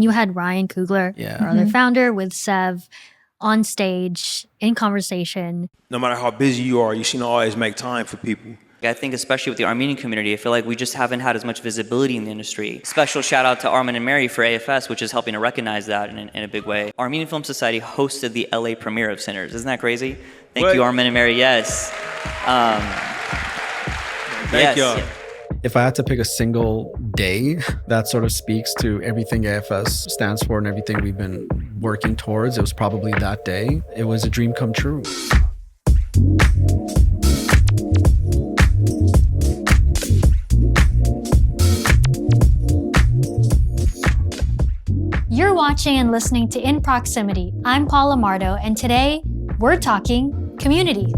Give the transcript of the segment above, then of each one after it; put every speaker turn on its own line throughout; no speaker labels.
You had Ryan Coogler, our other founder, with Sev on stage in conversation.
No matter how busy you are, you should always make time for people.
I think especially with the Armenian community, I feel like we just haven't had as much visibility in the industry. Special shout out to Armen and Mary for AFS, which is helping to recognize that in a big way. Armenian Film Society hosted the LA premiere of Sinners. Isn't that crazy? Thank you, Armen and Mary. Yes.
Thank y'all.
Yeah.
If I had to pick a single day that sort of speaks to everything AFS stands for and everything we've been working towards, it was probably that day. It was a dream come true.
You're watching and listening to In Proximity. I'm Paula Mardo, and today we're talking community.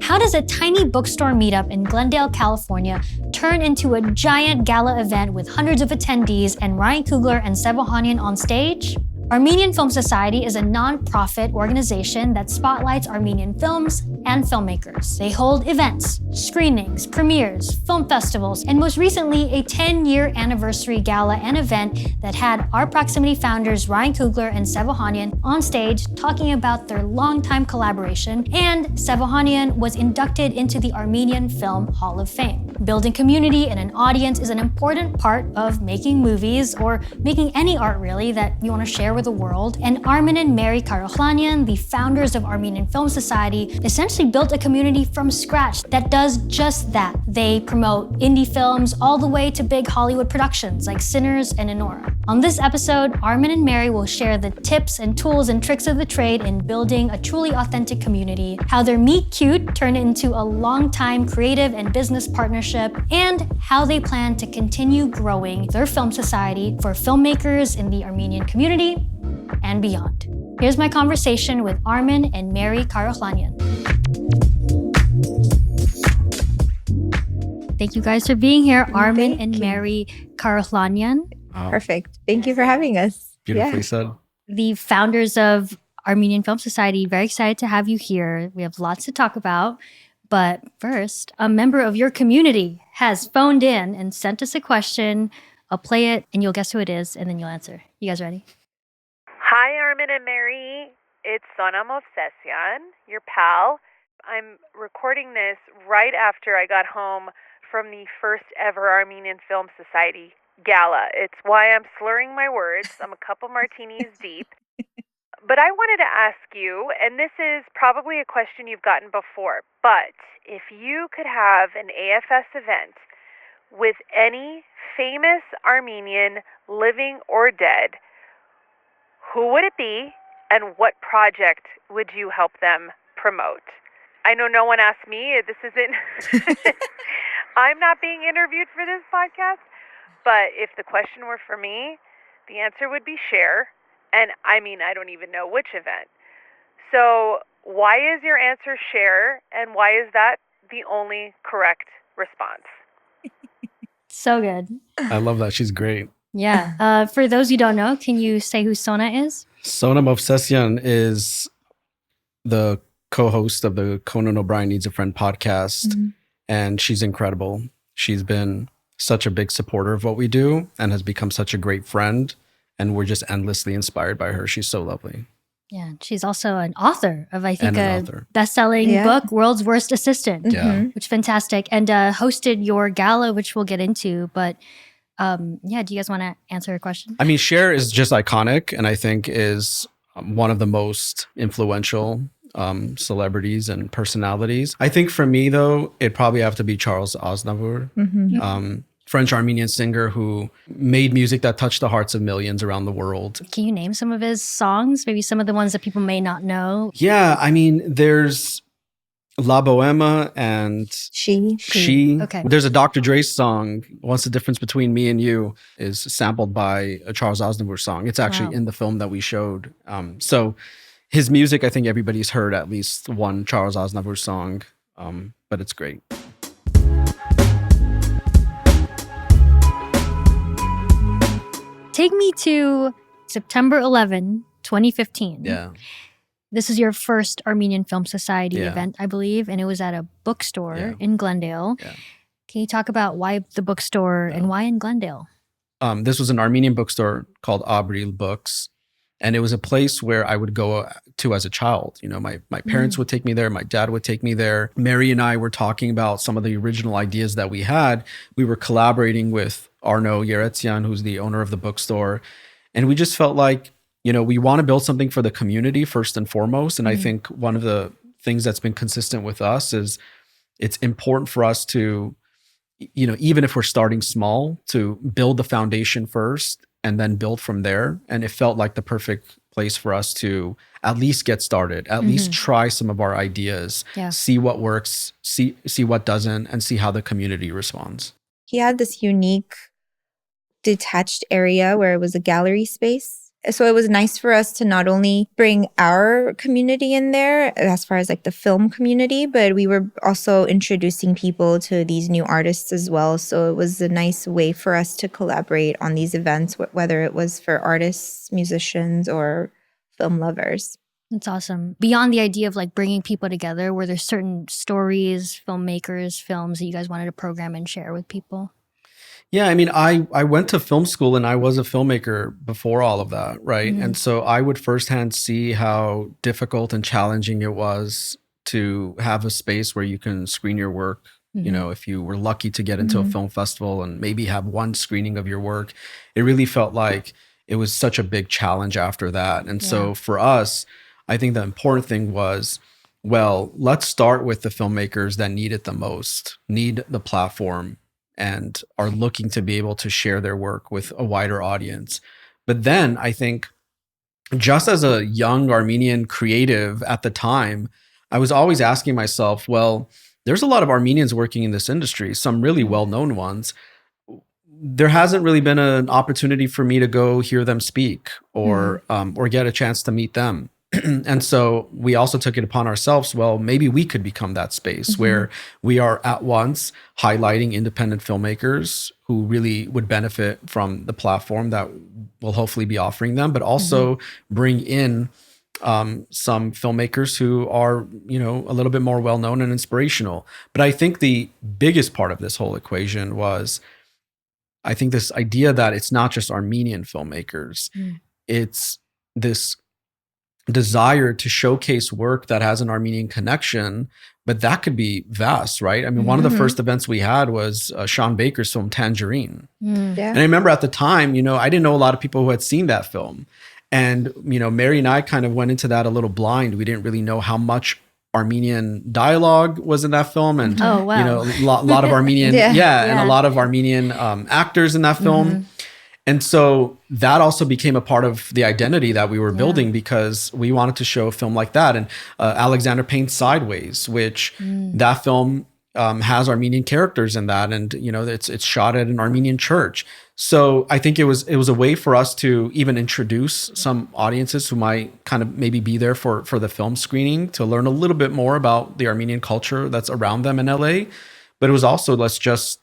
How does a tiny bookstore meetup in Glendale, California turn into a giant gala event with hundreds of attendees and Ryan Coogler and Sev Ohanian on stage? Armenian Film Society is a non-profit organization that spotlights Armenian films and filmmakers. They hold events, screenings, premieres, film festivals, and most recently, a 10-year anniversary gala and event that had our Proximity founders Ryan Coogler and Sev Ohanian on stage talking about their longtime collaboration, and Sev Ohanian was inducted into the Armenian Film Hall of Fame. Building community and an audience is an important part of making movies or making any art really that you want to share with the world. And Armen and Mary Karaoghlanian, the founders of Armenian Film Society, essentially built a community from scratch that does just that. They promote indie films all the way to big Hollywood productions like Sinners and ANORA. On this episode, Armen and Mary will share the tips and tools and tricks of the trade in building a truly authentic community, how their meet cute turned into a long-time creative and business partnership, and how they plan to continue growing their film society for filmmakers in the Armenian community and beyond. Here's my conversation with Armen and Mary Karaoghlanian. Thank you guys for being here, Armen and Mary Karaoghlanian.
Perfect. Thank you for having us.
Beautifully said.
The founders of Armenian Film Society, very excited to have you here. We have lots to talk about. But first, a member of your community has phoned in and sent us a question. I'll play it and you'll guess who it is and then you'll answer. You guys ready?
Hi, Armen and Mary. It's Sona Movsesian, your pal. I'm recording this right after I got home from the first ever Armenian Film Society Gala. It's why I'm slurring my words. I'm a couple martinis deep. But I wanted to ask you, and this is probably a question you've gotten before, but if you could have an AFS event with any famous Armenian, living or dead, who would it be and what project would you help them promote? I know no one asked me. This isn't... I'm not being interviewed for this podcast, but if the question were for me, the answer would be Cher. And I mean, I don't even know which event. So why is your answer Cher, and why is that the only correct response?
So good.
I love that. She's great.
Yeah. For those who don't know, can you say who Sona is?
Sona Movsesian is the co-host of the Conan O'Brien Needs a Friend podcast, and she's incredible. She's been such a big supporter of what we do and has become such a great friend. And we're just endlessly inspired by her. She's so lovely.
Yeah, she's also an author of, I think, a best-selling book, World's Worst Assistant, which is fantastic, and hosted your gala, which we'll get into. But do you guys want to answer her question?
I mean, Cher is just iconic, and I think is one of the most influential celebrities and personalities. I think for me, though, it'd probably have to be Charles Aznavour. French-Armenian singer who made music that touched the hearts of millions around the world.
Can you name some of his songs? Maybe some of the ones that people may not know?
Yeah, I mean, there's La Boheme and She.
Okay.
There's a Dr. Dre song, What's the Difference Between Me and You, is sampled by a Charles Aznavour song. It's actually in the film that we showed. So his music, I think everybody's heard at least one Charles Aznavour song, but it's great.
Take me to September 11, 2015.
Yeah.
This is your first Armenian Film Society event, I believe, and it was at a bookstore in Glendale.
Yeah.
Can you talk about why the bookstore and why in Glendale?
This was an Armenian bookstore called Abril Books. And it was a place where I would go to as a child. You know, my parents would take me there. My dad would take me there. Mary and I were talking about some of the original ideas that we had. We were collaborating with Arno Yeretsian, who's the owner of the bookstore. And we just felt like, you know, we want to build something for the community first and foremost. And I think one of the things that's been consistent with us is it's important for us to, you know, even if we're starting small, to build the foundation first and then build from there. And it felt like the perfect place for us to at least get started, at least try some of our ideas, see what works, see what doesn't, and see how the community responds.
He had this unique detached area where it was a gallery space. So it was nice for us to not only bring our community in there as far as like the film community, but we were also introducing people to these new artists as well. So it was a nice way for us to collaborate on these events, whether it was for artists, musicians, or film lovers.
That's awesome. Beyond the idea of like bringing people together, were there certain stories, filmmakers, films that you guys wanted to program and share with people?
Yeah, I mean, I went to film school and I was a filmmaker before all of that, right? And so I would firsthand see how difficult and challenging it was to have a space where you can screen your work. You know, if you were lucky to get into a film festival and maybe have one screening of your work, it really felt like it was such a big challenge after that. And so for us, I think the important thing was, well, let's start with the filmmakers that need it the most, need the platform, and are looking to be able to share their work with a wider audience. But then I think just as a young Armenian creative at the time, I was always asking myself, well, there's a lot of Armenians working in this industry, some really well-known ones. There hasn't really been an opportunity for me to go hear them speak or get a chance to meet them. And so we also took it upon ourselves, well, maybe we could become that space where we are at once highlighting independent filmmakers who really would benefit from the platform that we'll hopefully be offering them, but also bring in some filmmakers who are, you know, a little bit more well-known and inspirational. But I think the biggest part of this whole equation was, I think this idea that it's not just Armenian filmmakers, it's this desire to showcase work that has an Armenian connection, but that could be vast, right? I mean, one of the first events we had was Sean Baker's film Tangerine. And I remember at the time, you know, I didn't know a lot of people who had seen that film. And, you know, Mary and I kind of went into that a little blind. We didn't really know how much Armenian dialogue was in that film. And, you know, a lot of Armenian, and a lot of Armenian actors in that film. And so that also became a part of the identity that we were building because we wanted to show a film like that. And Alexander Payne's Sideways, which that film has Armenian characters in that. And, you know, it's shot at an Armenian church. So I think it was a way for us to even introduce some audiences who might kind of maybe be there for the film screening to learn a little bit more about the Armenian culture that's around them in LA. But it was also, let's just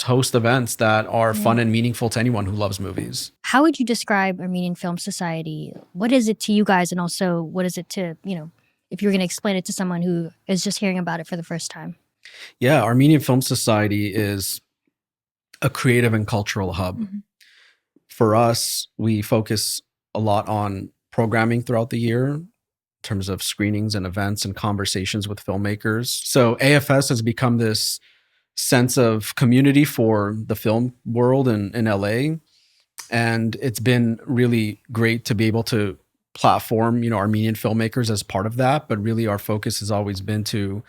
host events that are fun and meaningful to anyone who loves movies.
How would you describe Armenian Film Society? What is it to you guys? And also, what is it to, you know, if you're going to explain it to someone who is just hearing about it for the first time?
Yeah, Armenian Film Society is a creative and cultural hub. For us, we focus a lot on programming throughout the year, in terms of screenings and events and conversations with filmmakers. So AFS has become this sense of community for the film world in LA. And it's been really great to be able to platform, you know, Armenian filmmakers as part of that. But really our focus has always been to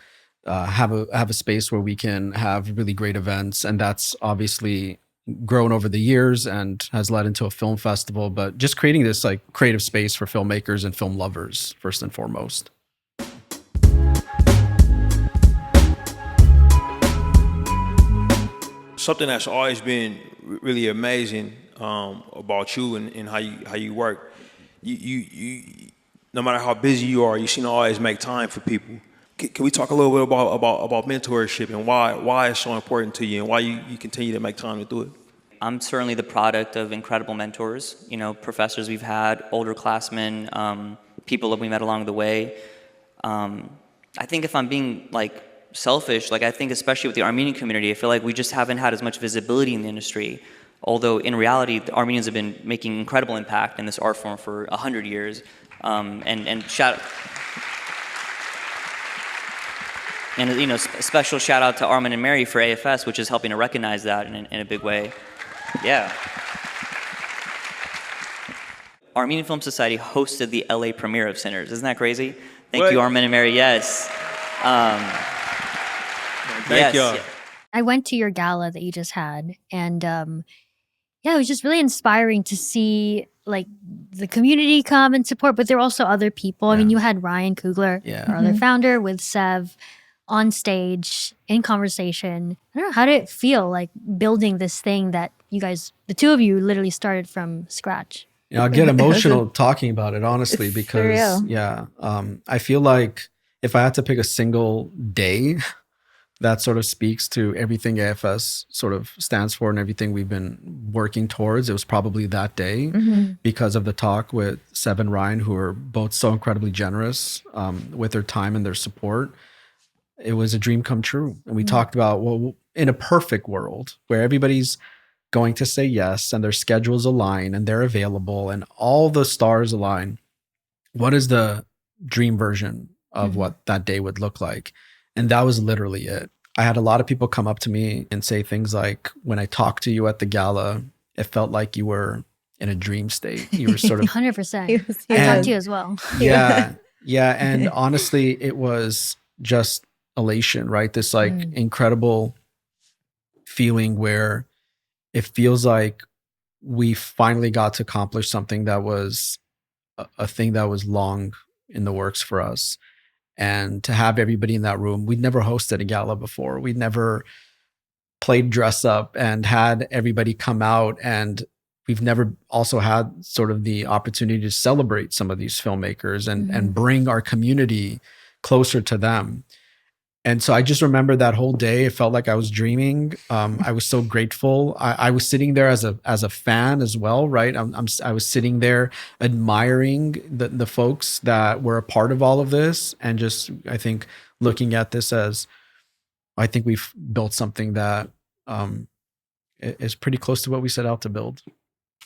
have a space where we can have really great events. And that's obviously grown over the years and has led into a film festival, but just creating this like creative space for filmmakers and film lovers first and foremost.
Something that's always been really amazing about you and how you work. You no matter how busy you are, you seem to always make time for people. Can we talk a little bit about mentorship and why it's so important to you and why you continue to make time to do it?
I'm certainly the product of incredible mentors, you know, professors we've had, older classmen, people that we met along the way. I think if I'm being like selfish. Like, I think especially with the Armenian community, I feel like we just haven't had as much visibility in the industry. Although in reality, the Armenians have been making incredible impact in this art form for 100 years. And you know, special shout out to Armen and Mary for AFS, which is helping to recognize that in a big way. Yeah. Armenian Film Society hosted the LA premiere of Sinners. Isn't that crazy? Thank you, Armen and Mary. Yes.
Thank y'all.
I went to your gala that you just had, and yeah, it was just really inspiring to see like the community come and support, but there were also other people. I mean, you had Ryan Coogler, our other founder, with Sev on stage in conversation. I don't know, how did it feel like building this thing that you guys, the two of you, literally started from scratch?
You know, I get emotional talking about it, honestly,
It's
because
surreal.
I feel like if I had to pick a single day that sort of speaks to everything AFS sort of stands for and everything we've been working towards, it was probably that day because of the talk with Sev and Ryan, who are both so incredibly generous with their time and their support. It was a dream come true. And we talked about, well, in a perfect world where everybody's going to say yes and their schedules align and they're available and all the stars align, what is the dream version of what that day would look like? And that was literally it. I had a lot of people come up to me and say things like, when I talked to you at the gala, it felt like you were in a dream state. You were sort of
100%. I talked to you as well.
Yeah. And honestly, it was just elation, right? This like incredible feeling where it feels like we finally got to accomplish something that was a thing that was long in the works for us. And to have everybody in that room, we'd never hosted a gala before. We'd never played dress up and had everybody come out. And we've never also had sort of the opportunity to celebrate some of these filmmakers and bring our community closer to them. And so I just remember that whole day. It felt like I was dreaming. I was so grateful. I was sitting there as a fan as well, right? I was sitting there admiring the folks that were a part of all of this, and just I think looking at this as I think we've built something that is pretty close to what we set out to build.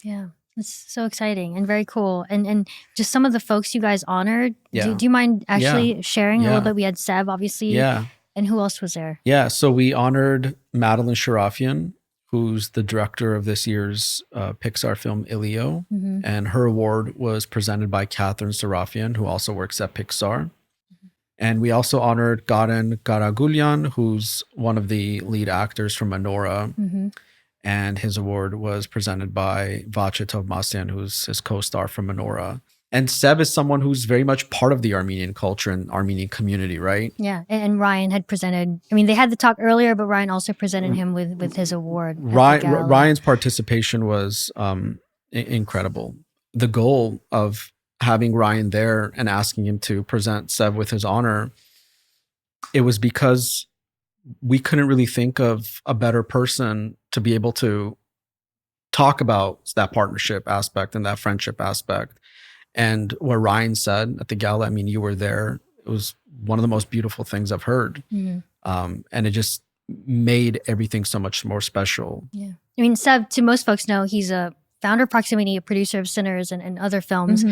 Yeah. It's so exciting and very cool. And just some of the folks you guys honored.
Yeah.
Do you mind actually sharing a little bit? We had Sev, obviously.
Yeah.
And who else was there?
Yeah. So we honored Madeline Sharafian, who's the director of this year's Pixar film ELIO. And her award was presented by Karren Karagulian, who also works at Pixar. And we also honored Karren Karagulian, who's one of the lead actors from ANORA. And his award was presented by Vache Tovmasyan, who's his co-star from ANORA. And Sev is someone who's very much part of the Armenian culture and Armenian community, right?
Yeah. And Ryan had presented, I mean, they had the talk earlier, but Ryan also presented him with his award.
Ryan's participation was incredible. The goal of having Ryan there and asking him to present Sev with his honor, it was because we couldn't really think of a better person to be able to talk about that partnership aspect and that friendship aspect. And what Ryan said at the gala, I mean, you were there. It was one of the most beautiful things I've heard. And it just made everything so much more special.
Yeah. I mean, Sev, to most folks know, he's a founder of Proximity, a producer of Sinners and other films,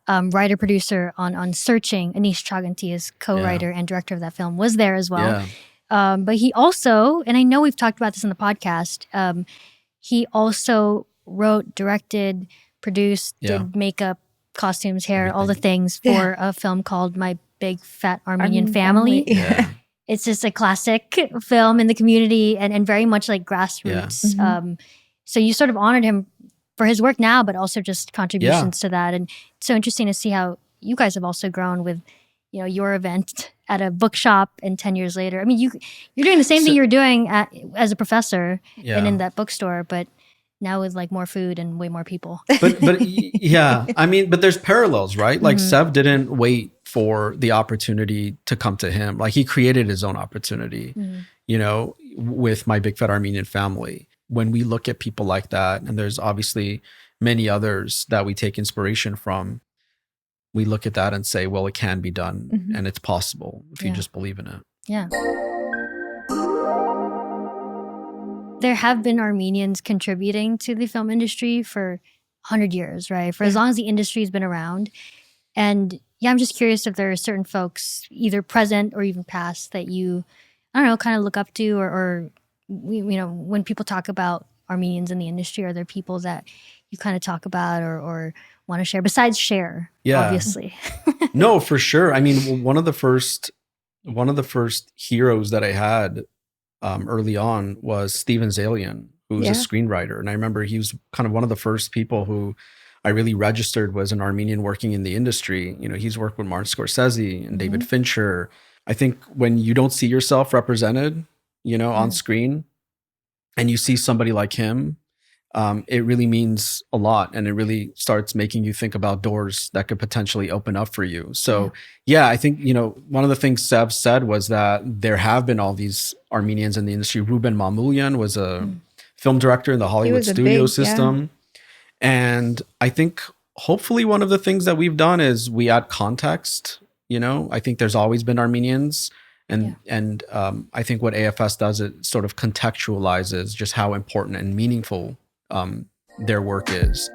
writer-producer on Searching. Anish Chaganty is co-writer and director of that film, was there as well. But he also, and I know we've talked about this in the podcast, he also wrote, directed, produced, did makeup, costumes, hair, all the things for a film called My Big Fat Armenian Family. It's just a classic film in the community and very much like grassroots. So you sort of honored him for his work now, but also just contributions to that. And it's so interesting to see how you guys have also grown with, you know, your event at a bookshop, and 10 years later. I mean, you're doing the same thing you're doing as a professor and in that bookstore, but now with like more food and way more people.
But yeah, I mean, but there's parallels, right? Like Sev didn't wait for the opportunity to come to him. Like he created his own opportunity, you know, with My Big Fat Armenian Family. When we look at people like that, and there's obviously many others that we take inspiration from, we look at that and say, well, it can be done and it's possible if you just believe in it.
Yeah. There have been Armenians contributing to the film industry for 100 years, right? For as long as the industry's been around. And yeah, I'm just curious if there are certain folks, either present or even past, that you, I don't know, kind of look up to, or when people talk about Armenians in the industry, are there people that you kind of talk about or want to share besides Cher?
Yeah.
Obviously.
No, for sure. I mean, one of the first heroes that I had early on was Steven Zaillian, who was a screenwriter. And I remember he was kind of one of the first people who I really registered was an Armenian working in the industry. You know, he's worked with Martin Scorsese and David Fincher. I think when you don't see yourself represented, you know, on screen, and you see somebody like him, it really means a lot, and it really starts making you think about doors that could potentially open up for you. So yeah, I think, you know, one of the things Sev said was that there have been all these Armenians in the industry. Rouben Mamoulian was a film director in the Hollywood studio system. And I think hopefully one of the things that we've done is we add context. You know, I think there's always been Armenians. And I think what AFS does, it sort of contextualizes just how important and meaningful their work is.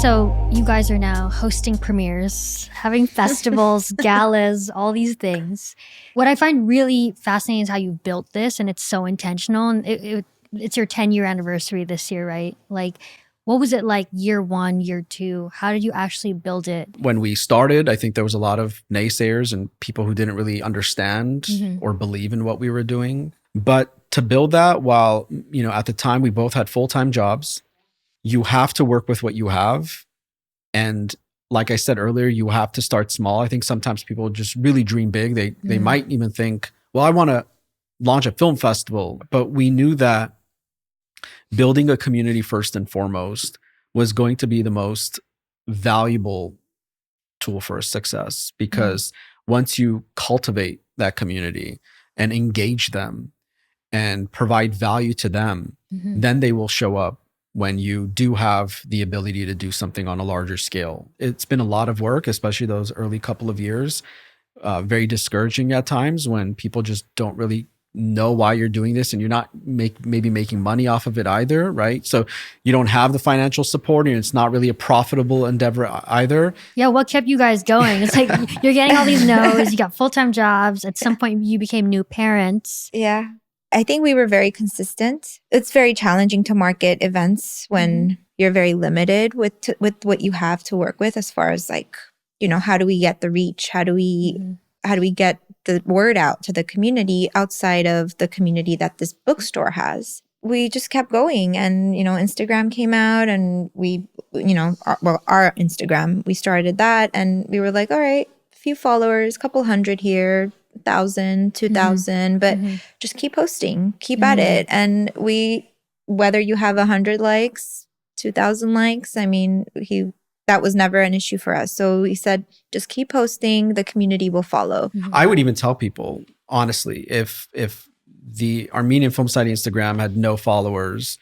So you guys are now hosting premieres, having festivals, galas, all these things. What I find really fascinating is how you built this, and it's so intentional. And it's your 10-year anniversary this year, right? Like, what was it like year one, year two? How did you actually build it?
When we started, I think there was a lot of naysayers and people who didn't really understand or believe in what we were doing. But to build that, while, you know, at the time we both had full-time jobs, you have to work with what you have. And like I said earlier, you have to start small. I think sometimes people just really dream big. They might even think, well, I want to launch a film festival. But we knew that building a community first and foremost was going to be the most valuable tool for success, because once you cultivate that community and engage them and provide value to them, then they will show up when you do have the ability to do something on a larger scale. It's been a lot of work, especially those early couple of years, very discouraging at times when people just don't really know why you're doing this, and you're not maybe making money off of it either, right? So you don't have the financial support, and it's not really a profitable endeavor either.
Yeah, what kept you guys going? It's like you're getting all these no's, you got full-time jobs, at some point you became new parents.
Yeah. I think we were very consistent. It's very challenging to market events when you're very limited with what you have to work with, as far as like, you know, how do we get the reach? How do we get the word out to the community outside of the community that this bookstore has? We just kept going, and, you know, Instagram came out, and we, you know, our Instagram, we started that, and we were like, all right, a few followers, couple hundred here, 1,000, 2,000, but just keep posting, keep at it. And whether you have 100 likes, 2,000 likes, I mean, that was never an issue for us. So we said, just keep posting, the community will follow.
I would even tell people, honestly, if the Armenian Film Society Instagram had no followers,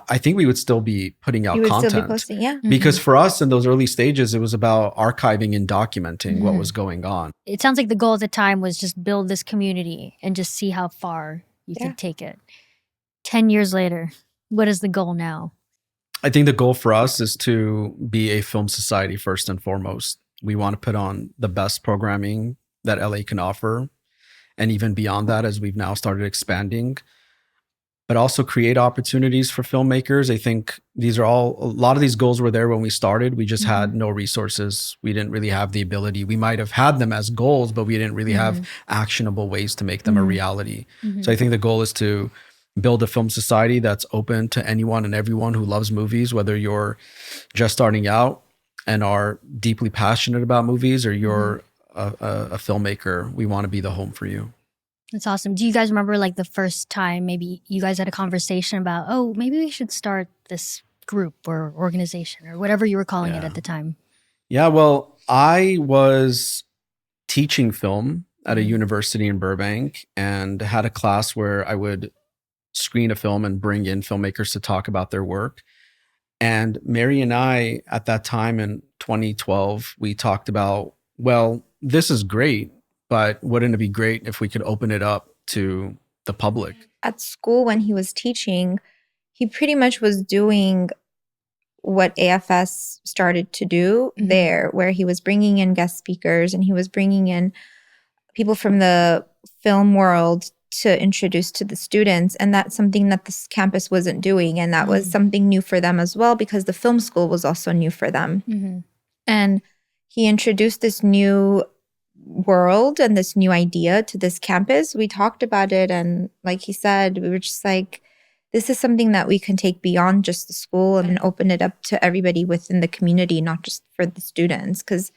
I think we would still be putting out content.
Still be posting,
Because for us in those early stages, it was about archiving and documenting what was going on.
It sounds like the goal at the time was just build this community and just see how far you could take it. 10 years later, what is the goal now?
I think the goal for us is to be a film society first and foremost. We want to put on the best programming that LA can offer. And even beyond that, as we've now started expanding, but also create opportunities for filmmakers. I think a lot of these goals were there when we started. We just had no resources. We didn't really have the ability. We might have had them as goals, but we didn't really have actionable ways to make them a reality. So I think the goal is to build a film society that's open to anyone and everyone who loves movies, whether you're just starting out and are deeply passionate about movies, or you're a filmmaker. We want to be the home for you.
That's awesome. Do you guys remember like the first time maybe you guys had a conversation about, oh, maybe we should start this group or organization or whatever you were calling it at the time?
Yeah, well, I was teaching film at a university in Burbank and had a class where I would screen a film and bring in filmmakers to talk about their work. And Mary and I, at that time in 2012, we talked about, well, this is great, but wouldn't it be great if we could open it up to the public?
At school, when he was teaching, he pretty much was doing what AFS started to do there, where he was bringing in guest speakers and he was bringing in people from the film world to introduce to the students. And that's something that this campus wasn't doing. And that was something new for them as well, because the film school was also new for them. And he introduced this new world and this new idea to this campus. We talked about it. And like he said, we were just like, this is something that we can take beyond just the school and open it up to everybody within the community, not just for the students. Because,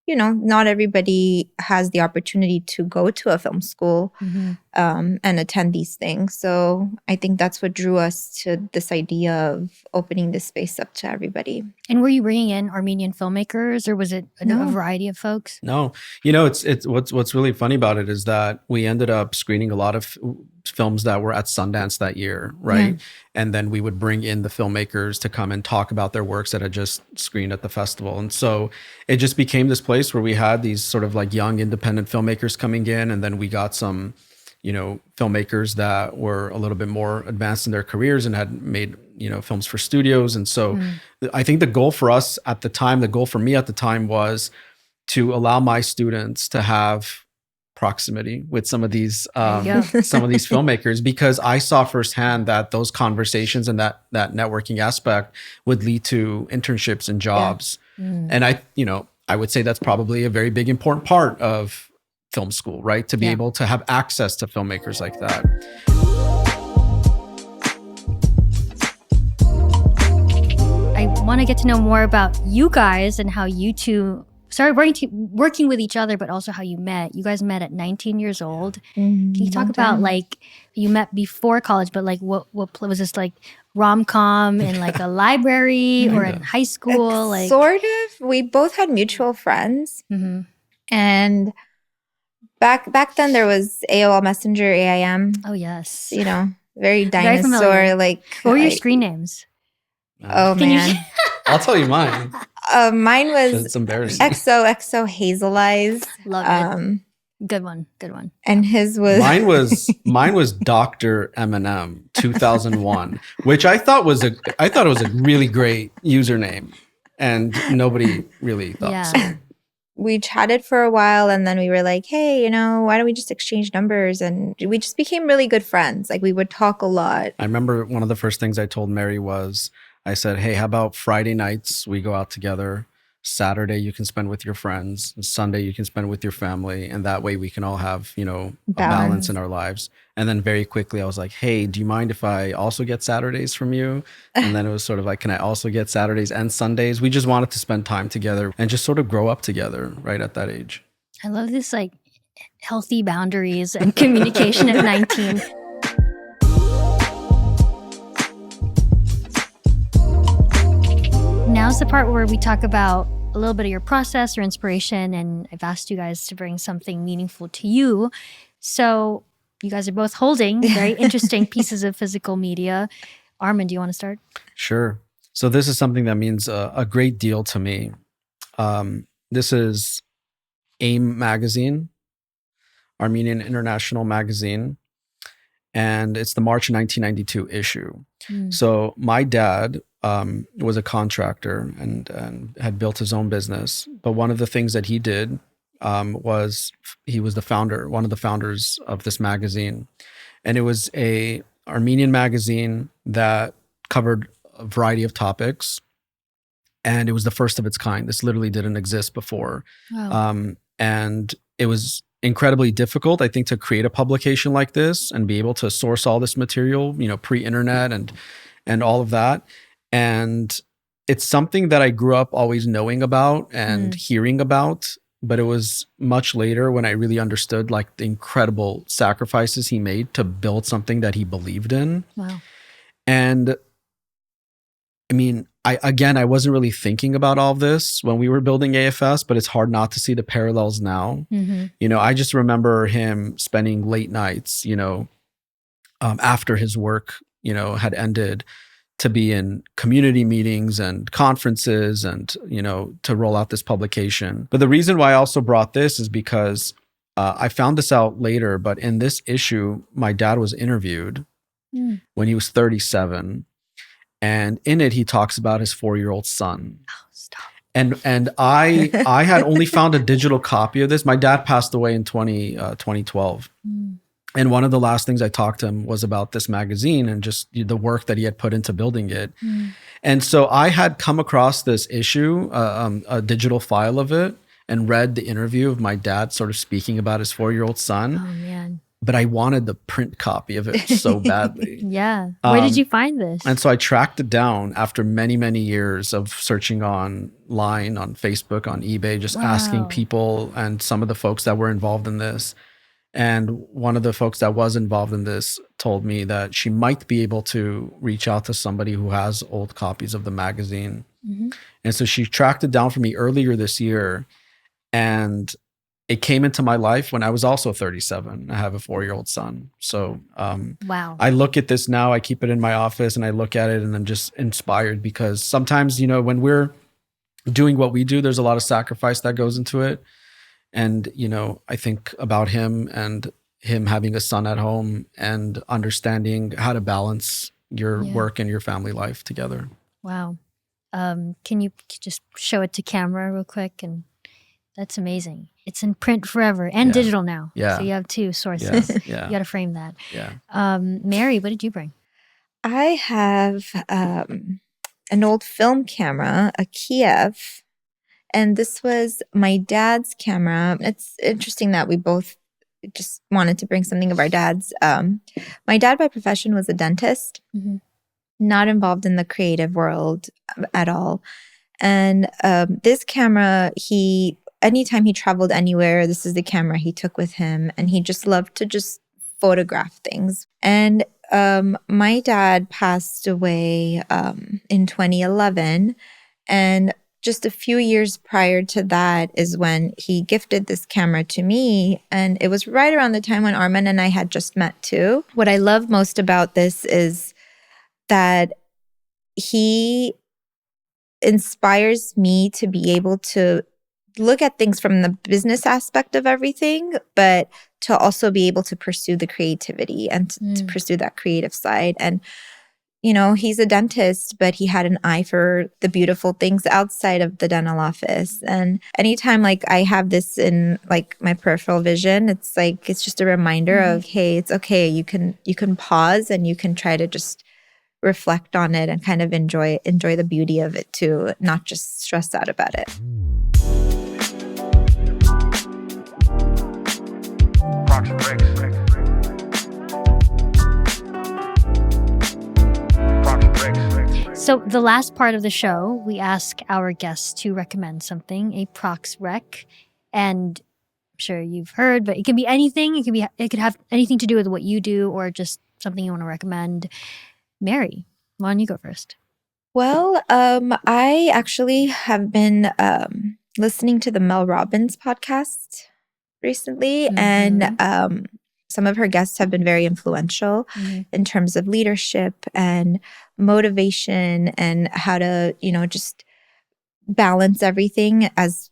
you know, not everybody has the opportunity to go to a film school and attend these things. So I think that's what drew us to this idea of opening this space up to everybody.
And were you bringing in Armenian filmmakers, or was it a variety of folks?
No, you know, it's what's really funny about it is that we ended up screening a lot of films that were at Sundance that year, right? And then we would bring in the filmmakers to come and talk about their works that had just screened at the festival. And so it just became this place where we had these sort of like young independent filmmakers coming in, and then we got some, you know, filmmakers that were a little bit more advanced in their careers and had made, you know, films for studios. And so I think the goal for us at the time, the goal for me at the time, was to allow my students to have proximity with some of these filmmakers, because I saw firsthand that those conversations and that networking aspect would lead to internships and jobs. And I would say that's probably a very big important part of film school, right? To be able to have access to filmmakers like that.
I want to get to know more about you guys and how you two started working with each other, but also how you met. You guys met at 19 years old. Can you talk about, like, you met before college, but like what was this, like rom-com in like a library or in high school? Like,
sort of. We both had mutual friends. And back then there was AOL Messenger, AIM.
Oh yes.
You know, very
Very
dinosaur.
familiar.
Like,
What were your screen names?
Oh man.
I'll tell you mine.
Mine was
It's embarrassing.
XOXO Hazel Eyes.
Love it. Good one.
And his was
mine was Dr. Eminem 2001, which I thought it was a really great username, and nobody really thought so.
We chatted for a while, and then we were like, hey, you know, why don't we just exchange numbers? And we just became really good friends. Like, we would talk a lot.
I remember one of the first things I told Mary was, I said, hey, how about Friday nights we go out together? Saturday you can spend with your friends. And Sunday you can spend with your family. And that way we can all have, you know, a balance in our lives. And then very quickly I was like, hey, do you mind if I also get Saturdays from you? And then it was sort of like, can I also get Saturdays and Sundays? We just wanted to spend time together and just sort of grow up together right at that age.
I love this, like, healthy boundaries and communication at 19. Now's the part where we talk about a little bit of your process or inspiration, and I've asked you guys to bring something meaningful to you. So you guys are both holding very interesting pieces of physical media. Armen, do you want to start?
Sure. So this is something that means a great deal to me. This is AIM magazine, Armenian International Magazine, and it's the March 1992 issue. So my dad was a contractor and had built his own business. But one of the things that he did was he was one of the founders of this magazine. And it was a Armenian magazine that covered a variety of topics. And it was the first of its kind. This literally didn't exist before. Wow. And it was incredibly difficult, I think, to create a publication like this and be able to source all this material, you know, pre-internet and all of that. And it's something that I grew up always knowing about and hearing about, but it was much later when I really understood, like, the incredible sacrifices he made to build something that he believed in.
Wow. And
I mean, I wasn't really thinking about all of this when we were building AFS, but it's hard not to see the parallels now. You know, I just remember him spending late nights, you know, after his work, you know, had ended, to be in community meetings and conferences and, you know, to roll out this publication. But the reason why I also brought this is because I found this out later, but in this issue, my dad was interviewed when he was 37. And in it, he talks about his 4-year-old son.
Oh, stop.
And I had only found a digital copy of this. My dad passed away in 2012. And one of the last things I talked to him was about this magazine and just the work that he had put into building it. And so I had come across this issue, a digital file of it, and read the interview of my dad sort of speaking about his 4-year-old son.
Oh, man.
But I wanted the print copy of it so badly.
Yeah. Where did you find this?
And so I tracked it down after many, many years of searching online, on Facebook, on eBay, just asking people and some of the folks that were involved in this. And one of the folks that was involved in this told me that she might be able to reach out to somebody who has old copies of the magazine. And so she tracked it down for me earlier this year. And it came into my life when I was also 37. I have a 4-year-old son. So
wow.
I look at this now, I keep it in my office and I look at it and I'm just inspired because sometimes, you know, when we're doing what we do, there's a lot of sacrifice that goes into it. And, you know, I think about him and him having a son at home and understanding how to balance your work and your family life together.
Wow. Can you just show it to camera real quick? And that's amazing. It's in print forever and digital now.
Yeah.
So you have two sources.
Yeah.
You got to frame that.
Yeah.
Mary, what did you bring?
I have an old film camera, a Kiev, and this was my dad's camera. It's interesting that we both just wanted to bring something of our dad's. My dad by profession was a dentist, not involved in the creative world at all. And this camera, anytime he traveled anywhere, this is the camera he took with him. And he just loved to just photograph things. And my dad passed away in 2011. And just a few years prior to that is when he gifted this camera to me. And it was right around the time when Armen and I had just met too. What I love most about this is that he inspires me to be able to look at things from the business aspect of everything, but to also be able to pursue the creativity and to pursue that creative side. And, you know, he's a dentist, but he had an eye for the beautiful things outside of the dental office. And anytime like I have this in like my peripheral vision, it's like, it's just a reminder of, hey, it's okay. You can pause and you can try to just reflect on it and kind of enjoy the beauty of it too, not just stress out about it.
Prox Recs.
So the last part of the show, we ask our guests to recommend something, a Prox Rec. And I'm sure you've heard, but it can be anything. It could have anything to do with what you do or just something you want to recommend. Mary, why don't you go first?
Well, I actually have been listening to the Mel Robbins podcast recently, and some of her guests have been very influential in terms of leadership and motivation and how to, you know, just balance everything as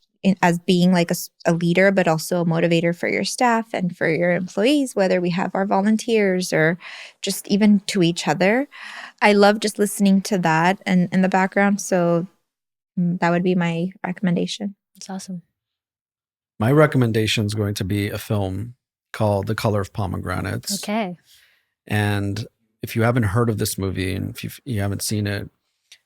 being like a leader, but also a motivator for your staff and for your employees, whether we have our volunteers or just even to each other. I love just listening to that and in the background. So that would be my recommendation.
That's awesome.
My recommendation is going to be a film called The Color of Pomegranates.
Okay.
And if you haven't heard of this movie and if you haven't seen it,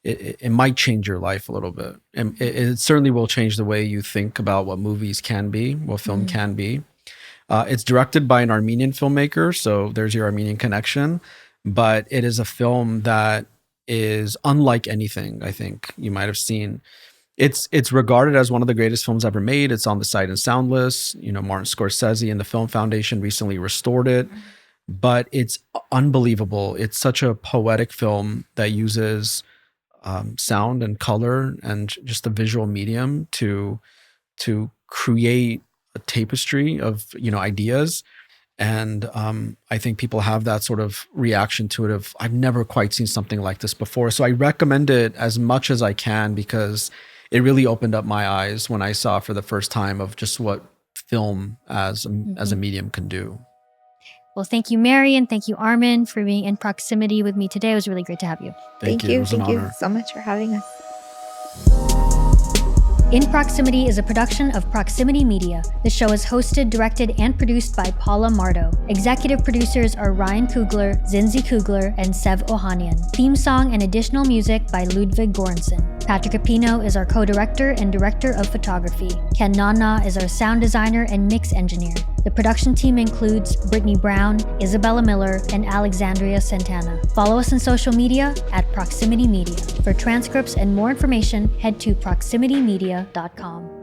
it might change your life a little bit. And it certainly will change the way you think about what movies can be, what film can be. It's directed by an Armenian filmmaker, so there's your Armenian connection. But it is a film that is unlike anything I think you might have seen. It's regarded as one of the greatest films ever made. It's on the Sight and Sound list. You know, Martin Scorsese and the Film Foundation recently restored it. But it's unbelievable. It's such a poetic film that uses sound and color and just the visual medium to create a tapestry of, you know, ideas. And I think people have that sort of reaction to it of, I've never quite seen something like this before. So I recommend it as much as I can because it really opened up my eyes when I saw for the first time of just what film as a medium can do.
Well, thank you, Mary, and thank you, Armen, for being in proximity with me today. It was really great to have you.
Thank you. It was an
Thank you
honor.
so much for having us.
In Proximity is a production of Proximity Media. The show is hosted, directed, and produced by Paula Mardo. Executive producers are Ryan Coogler, Zinzi Coogler, and Sev Ohanian. Theme song and additional music by Ludwig Göransson. Patrick Apino is our co-director and director of photography. Ken Nana is our sound designer and mix engineer. The production team includes Brittany Brown, Isabella Miller, and Alexandria Santana. Follow us on social media at Proximity Media. For transcripts and more information, head to proximitymedia.com.